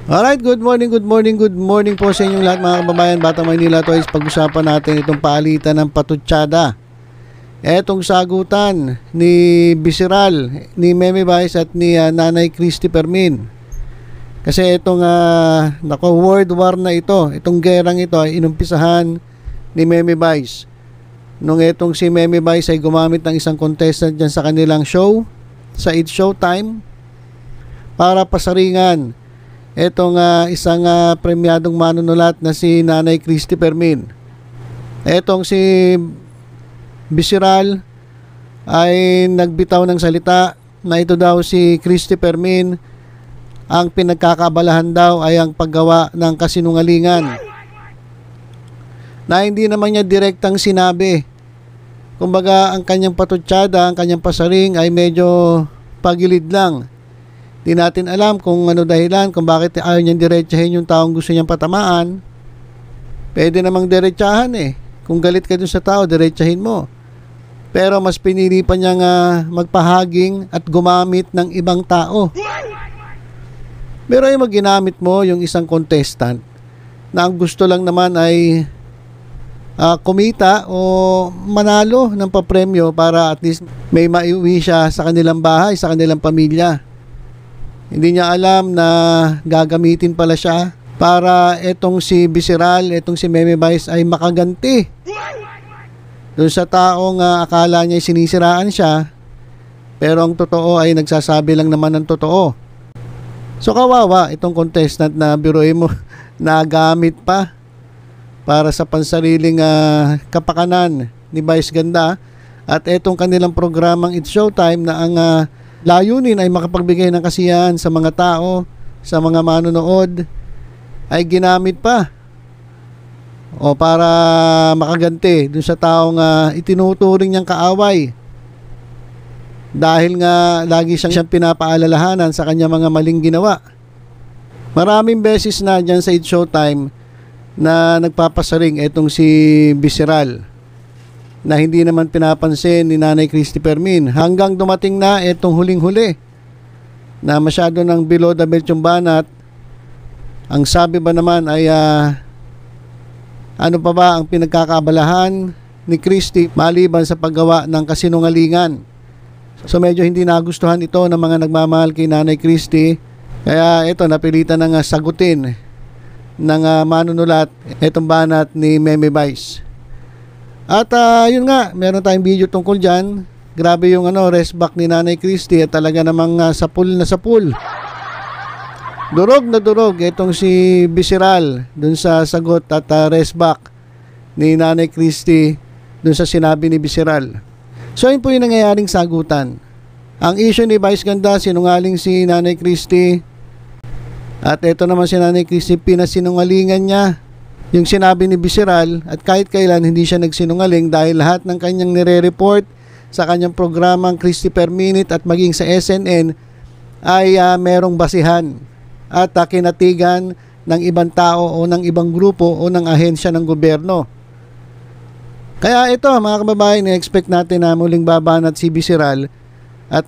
Alright, good morning po sa inyong lahat mga kababayan. Batang Maynila, to is pag-usapan natin itong paalitan ng patutsada. Etong sagutan ni Bisiral, ni Meme Vice at ni Nanay Christy Permin. Kasi itong world war na ito, itong gerang ito ay inumpisahan ni Meme Vice. Nung itong si Meme Vice ay gumamit ng isang contestant dyan sa kanilang show, sa It's Showtime, para pasaringan etong isang premyadong manunulat na si Nanay Christy Permin. Etong si Bisiral ay nagbitaw ng salita na ito daw si Christy Permin, ang pinagkakabalahan daw ay ang paggawa ng kasinungalingan na hindi naman niya direktang sinabi. Kumbaga ang kanyang patutsada, ang kanyang pasaring ay medyo pagilid lang. Di natin alam kung ano dahilan, kung bakit ayaw niyang diretsahin yung taong gusto niyang patamaan. Pwede namang diretsahan eh. Kung galit ka dun sa tao, diretsahin mo. Pero mas pinili pa niyang magpahaging at gumamit ng ibang tao. Pero yung ginamit mo yung isang contestant na ang gusto lang naman ay kumita o manalo ng papremyo para at least may maiuwi siya sa kanilang bahay, sa kanilang pamilya. Hindi niya alam na gagamitin pala siya para etong si Bisiral, etong si Meme Vice ay makaganti doon sa taong akala niya sinisiraan siya, pero ang totoo ay nagsasabi lang naman ng totoo. So kawawa itong contestant na biruin mo nagamit pa para sa pansariling kapakanan ni Vice Ganda at etong kanilang programang It's Showtime na ang layunin ay makapagbigay ng kasiyahan sa mga tao, sa mga manonood, ay ginamit pa o para makaganti dun sa taong itinuturing niyang kaaway dahil nga lagi siyang pinapaalalahanan sa kanya mga maling ginawa. Maraming beses na dyan sa It's Showtime na nagpapasaring etong si Bisiral na hindi naman pinapansin ni Nanay Christy Permin hanggang dumating na etong huling-huli na masyado ng below the belt yung banat. Ang sabi ba naman ay ano pa ba ang pinagkakabalahan ni Christy maliban sa paggawa ng kasinungalingan. So medyo hindi nagustuhan ito ng mga nagmamahal kay Nanay Christy, kaya ito napilitan ng sagutin ng manunulat etong banat ni Meme Vice. At yun nga, meron tayong video tungkol dyan. Grabe yung rest back ni Nanay Christy at talaga namang sapul na sapul. Durog na durog itong si Bisiral dun sa sagot at rest back ni Nanay Christy dun sa sinabi ni Bisiral. So yun po yung nangyayaring sagutan. Ang issue ni Vice Ganda, sinungaling si Nanay Christy. At ito naman si Nanay Christy, pinasinungalingan niya yung sinabi ni Bisiral at kahit kailan hindi siya nagsinungaling dahil lahat ng kanyang nire-report sa kanyang programang Christy Per Minute at maging sa SNN ay merong basihan at kinatigan ng ibang tao o ng ibang grupo o ng ahensya ng gobyerno. Kaya ito mga kababayan, na-expect natin na muling babanat si Bisiral at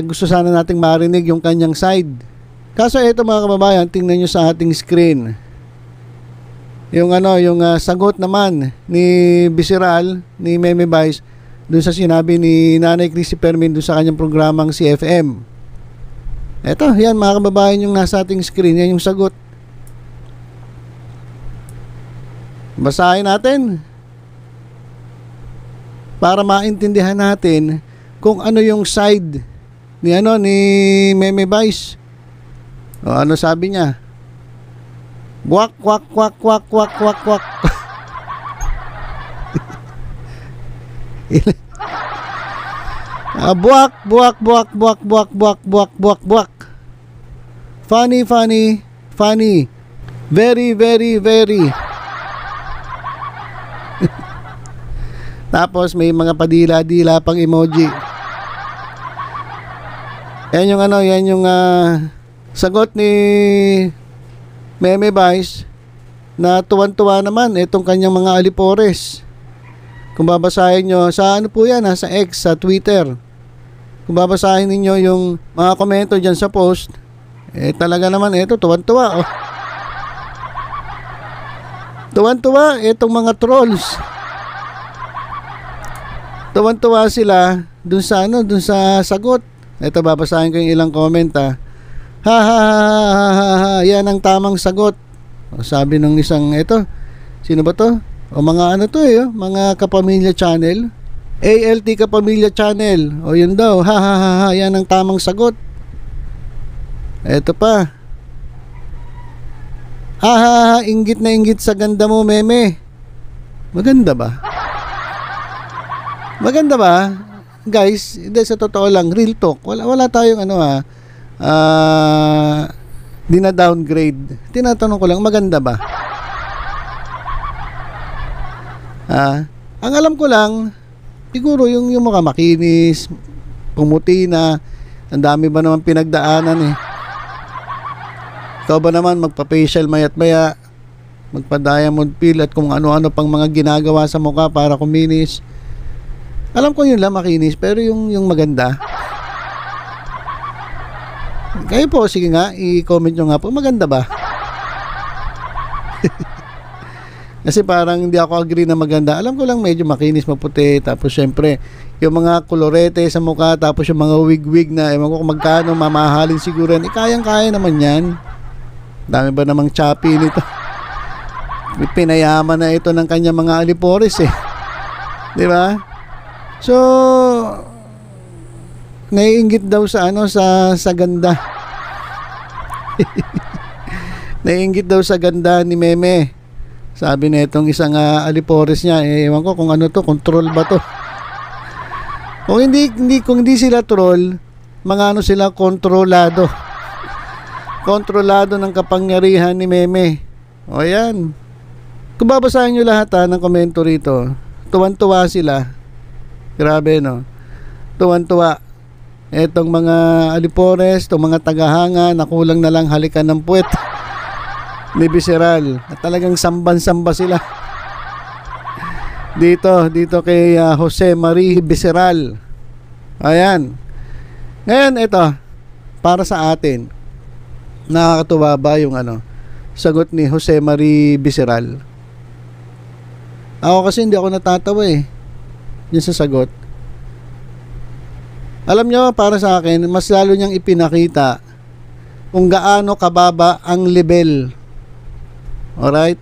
gusto sana nating marinig yung kanyang side. Kaso ito mga kababayan, tingnan nyo sa ating screen. Yung sagot naman ni Bisiral, ni Meme Vice dun sa sinabi ni Nanay Christy Permin dun sa kanyang programang CFM. Eto, yan mga kababayan yung nasa ating screen, yan yung sagot. Basahin natin para maintindihan natin kung ano yung side ni ni Meme Vice. O ano sabi niya? Buwak, kwak, kwak, kwak, kwak, kwak, kwak. Buwak, buwak, buwak, buwak, buwak, buwak, buwak, buwak, buwak. Funny, funny, funny. Very, very, very. Tapos may mga padila-dila pang emoji. Yan yung yan yung sagot ni Meme Vice na tuwan-tuwa naman itong kanyang mga alipores. Kung babasahin nyo sa po yan sa X, sa Twitter, kung babasahin ninyo yung mga komento dyan sa post Talaga naman, ito, tuwan-tuwa, oh. Tuwan-tuwa, itong mga trolls. Tuwan-tuwa sila dun sa dun sa sagot. Ito, babasahin ko yung ilang comment, ha. Ha ha ha ha ha, ha. Yan ang tamang sagot. O, sabi nung isang, ito, sino ba to? O mga to mga Kapamilya Channel. ALT Kapamilya Channel. O yun daw, ha ha ha ha, yan ang tamang sagot. Ito pa. Ha ha ha, inggit na inggit sa ganda mo, meme. Maganda ba? Maganda ba? Guys, hindi, sa totoo lang, real talk. Wala tayong dina-downgrade. Tinatanong ko lang, maganda ba? Ang alam ko lang, siguro yung mukha makinis, pumuti na, ang dami ba naman pinagdaanan eh. Ikaw ba naman magpa-facial mayat maya, magpa-diamond peel at kung ano-ano pang mga ginagawa sa mukha para kuminis. Alam ko yun lang makinis, pero yung maganda. Kayo po, sige nga, i-comment nyo nga po, maganda ba? Kasi parang hindi ako agree na maganda. Alam ko lang medyo makinis, maputi. Tapos syempre, yung mga kolorete sa mukha, tapos yung mga wig-wig na, ewan ko kung magkano, mamahalin siguro yan. Kayang-kaya naman yan. Dami ba namang choppy nito? Pinayaman na ito ng kanya mga alipores eh. Di ba? So, naiinggit daw sa sa ganda. Naiinggit daw sa ganda ni Meme. Sabi na itong isang alipores niya, ewan ko kung kung troll ba to. Kung hindi sila troll, mga sila kontrolado. Kontrolado ng kapangyarihan ni Meme. O yan. Kung babasahin nyo lahat ng komento rito, tuwan-tuwa sila. Grabe, no? Tuwan-tuwa. Etong mga alipores, itong mga tagahanga, nakulang na lang halikan ng puwet ni Visceral. At talagang samban-samba sila. Dito kay Jose Marie Visceral. Ayan. Ngayon, ito, para sa atin, nakakatuwa ba yung sagot ni Jose Marie Visceral? Ako kasi hindi ako natatawa eh. Yun sa sagot. Alam nyo, para sa akin, mas lalo niyang ipinakita kung gaano kababa ang level. Alright?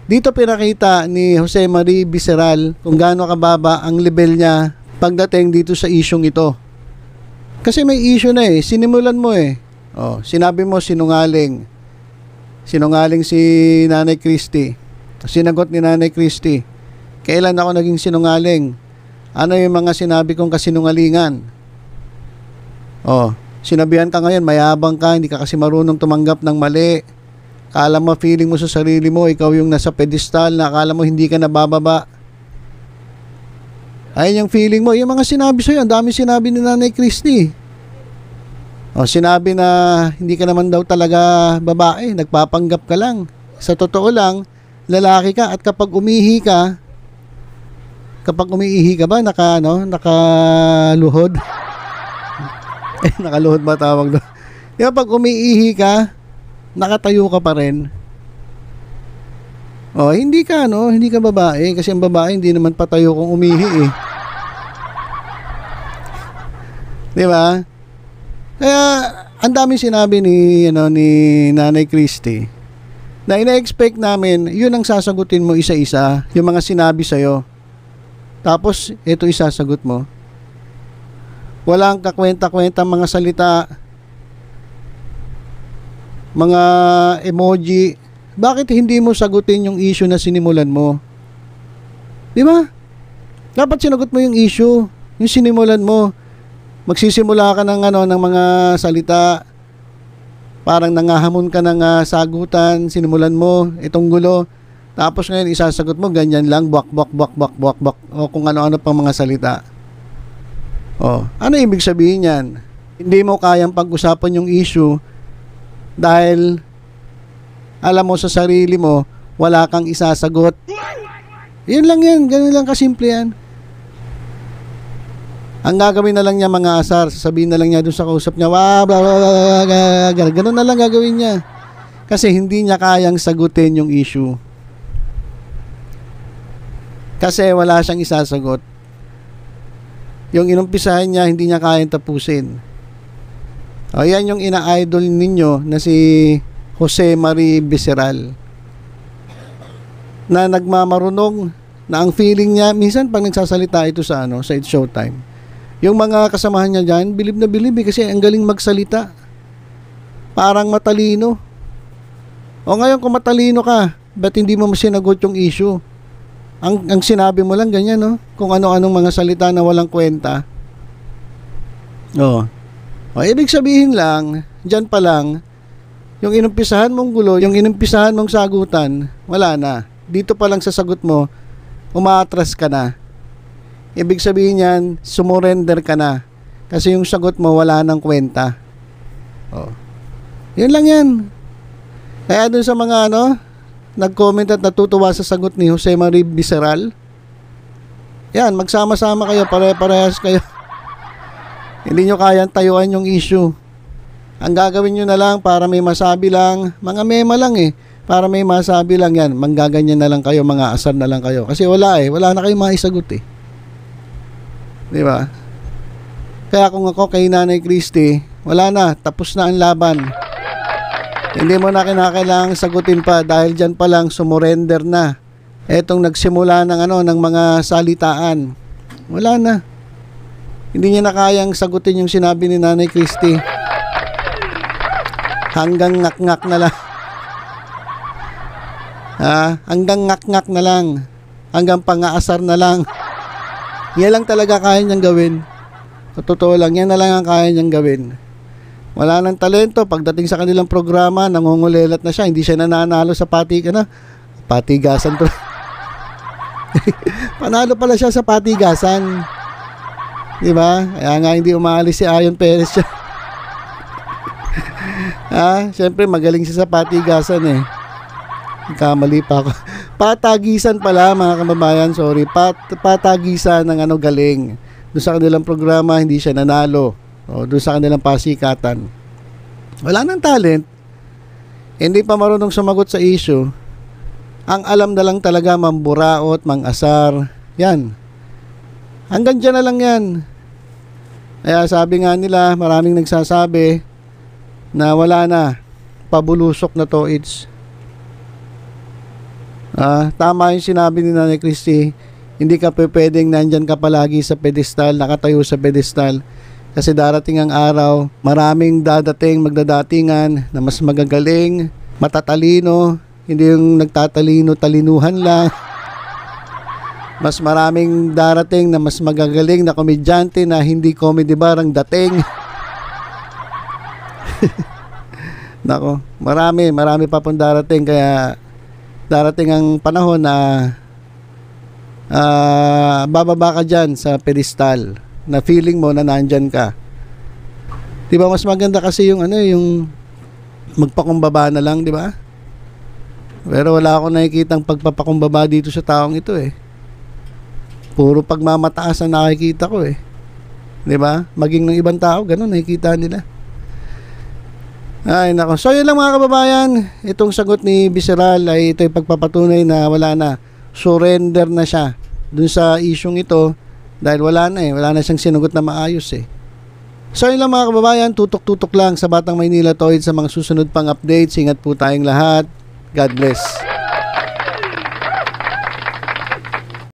Dito pinakita ni Jose Marie Visceral kung gaano kababa ang level niya pagdating dito sa isyong ito. Kasi may issue na eh. Sinimulan mo eh. Sinabi mo sinungaling. Sinungaling si Nanay Christy. Sinagot ni Nanay Christy, kailan ako naging sinungaling? Ano yung mga sinabi kong kasinungalingan? Sinabihan ka ngayon, mayabang ka, hindi ka kasi marunong tumanggap ng mali. Akala mo, feeling mo sa sarili mo, ikaw yung nasa pedestal na akala mo hindi ka nabababa. Ayun yung feeling mo. Yung mga sinabi sa'yo, ang dami sinabi ni Nanay Christy. Sinabi na hindi ka naman daw talaga babae, nagpapanggap ka lang. Sa totoo lang, lalaki ka at kapag umiihi ka ba nakaluhod? Nakaluhod ba tawag doon? Kapag umiihi ka, nakatayo ka pa rin. Hindi ka babae kasi ang babae hindi naman patayo kung umihi eh. 'Di ba? Kaya ang daming sinabi ni Nanay Christy na ina-expect namin, yun ang sasagutin mo isa-isa, yung mga sinabi sa'yo. Tapos, ito isasagot mo. Walang kakwenta-kwenta mga salita, mga emoji. Bakit hindi mo sagutin yung issue na sinimulan mo? Di ba? Dapat sinagot mo yung issue, yung sinimulan mo. Magsisimula ka ng mga salita, parang nangahamon ka ng sagutan, sinimulan mo itong gulo, tapos ngayon isasagot mo ganyan lang, buak o kung ano-ano pang mga salita. Ano ibig sabihin yan? Hindi mo kayang pag-usapan yung issue dahil alam mo sa sarili mo wala kang isasagot. Yun lang yan, ganun lang kasimple yan. Ang gagawin na lang niya mga asar, sasabihin na lang niya doon sa kausap niya, wow, blah, blah, blah, blah, blah. Ganun na lang gagawin niya. Kasi hindi niya kayang sagutin yung issue. Kasi wala siyang isasagot. Yung inumpisahan niya, hindi niya kayang tapusin. O, yan yung ina-idol ninyo na si Jose Mari Viceral. Na nagmamarunong, na ang feeling niya, minsan pag nagsasalita ito sa sa It's Showtime, yung mga kasamahan niya dyan, bilib na bilib kasi ang galing magsalita. Parang matalino. O ngayon kung matalino ka, ba't hindi mo sinagot yung issue? Ang sinabi mo lang ganyan, no? Kung ano-anong mga salita na walang kwenta. O, ibig sabihin lang, dyan pa lang, yung inumpisahan mong gulo, yung inumpisahan mong sagutan, wala na. Dito pa lang sa sagot mo, umaatras ka na. Ibig sabihin yan, sumurrender ka na. Kasi yung sagot mo, wala nang kwenta. Oh. Yun lang yan. Kaya dun sa mga nag-comment at natutuwa sa sagot ni Jose Mari Viceral, yan, magsama-sama kayo, pare-parehas kayo. Hindi nyo kayang tayuan yung issue. Ang gagawin nyo na lang para may masabi lang, mga mema lang para may masabi lang yan, manggaganyan na lang kayo, mga asar na lang kayo. Kasi wala na kayong maisagot Di ba? Kaya kung ako kay Nanay Christy, wala na, tapos na ang laban. Hindi mo na kinakailangang sagutin pa dahil dyan pa lang sumurrender na. Etong nagsimula ng ng mga salitaan. Wala na. Hindi niya na kayang sagutin yung sinabi ni Nanay Christy. Hanggang ngak-ngak na lang. Hanggang ngak-ngak na lang. Hanggang pang-aasar na lang. Yan lang talaga kaya niyang gawin. Sa totoo lang, yan na lang ang kaya niyang gawin. Wala nang talento. Pagdating sa kanilang programa, nangungulelat na siya. Hindi siya nananalo sa patigasan to. Panalo pala siya sa patigasan. Diba? Kaya nga hindi umaalis si Ayon Perez siya. Siyempre magaling siya sa patigasan Kamali pa ako. Patagisan pala mga kababayan, sorry. Patagisan ng galing. Doon sa kanilang programa, hindi siya nanalo. O, doon sa kanilang pasikatan. Wala nang talent. Hindi pa marunong sumagot sa issue. Ang alam na lang talaga, mamburaot, mangasar. Yan. Hanggang dyan na lang yan. Kaya sabi nga nila, maraming nagsasabi na wala na. Pabulusok na to, it's tama yung sinabi ni Nanay Christy, hindi ka pwedeng nandyan ka palagi sa pedestal, nakatayo sa pedestal, kasi darating ang araw, maraming magdadatingan na mas magagaling, matatalino, hindi yung nagtatalino-talinuhan lang. Mas maraming darating na mas magagaling na komedyante na hindi comedy bar ang dating. Nako, marami pa pong darating, kaya darating ang panahon na bababa ka dyan sa pedestal na feeling mo na nandyan ka. Diba mas maganda kasi yung yung magpakumbaba na lang, diba? Pero wala akong nakikitang pagpapakumbaba dito sa taong ito Puro pagmamataas ang nakikita ko diba? Maging ng ibang tao, ganun nakikita nila. Ay nako. So yun lang mga kababayan, itong sagot ni Viceral ay ito'y pagpapatunay na wala na, surrender na siya dun sa isyong ito dahil wala na siyang sinugot na maayos So yun lang mga kababayan, tutok-tutok lang sa Batang Maynila Toid sa mga susunod pang updates. Ingat po tayong lahat. God bless.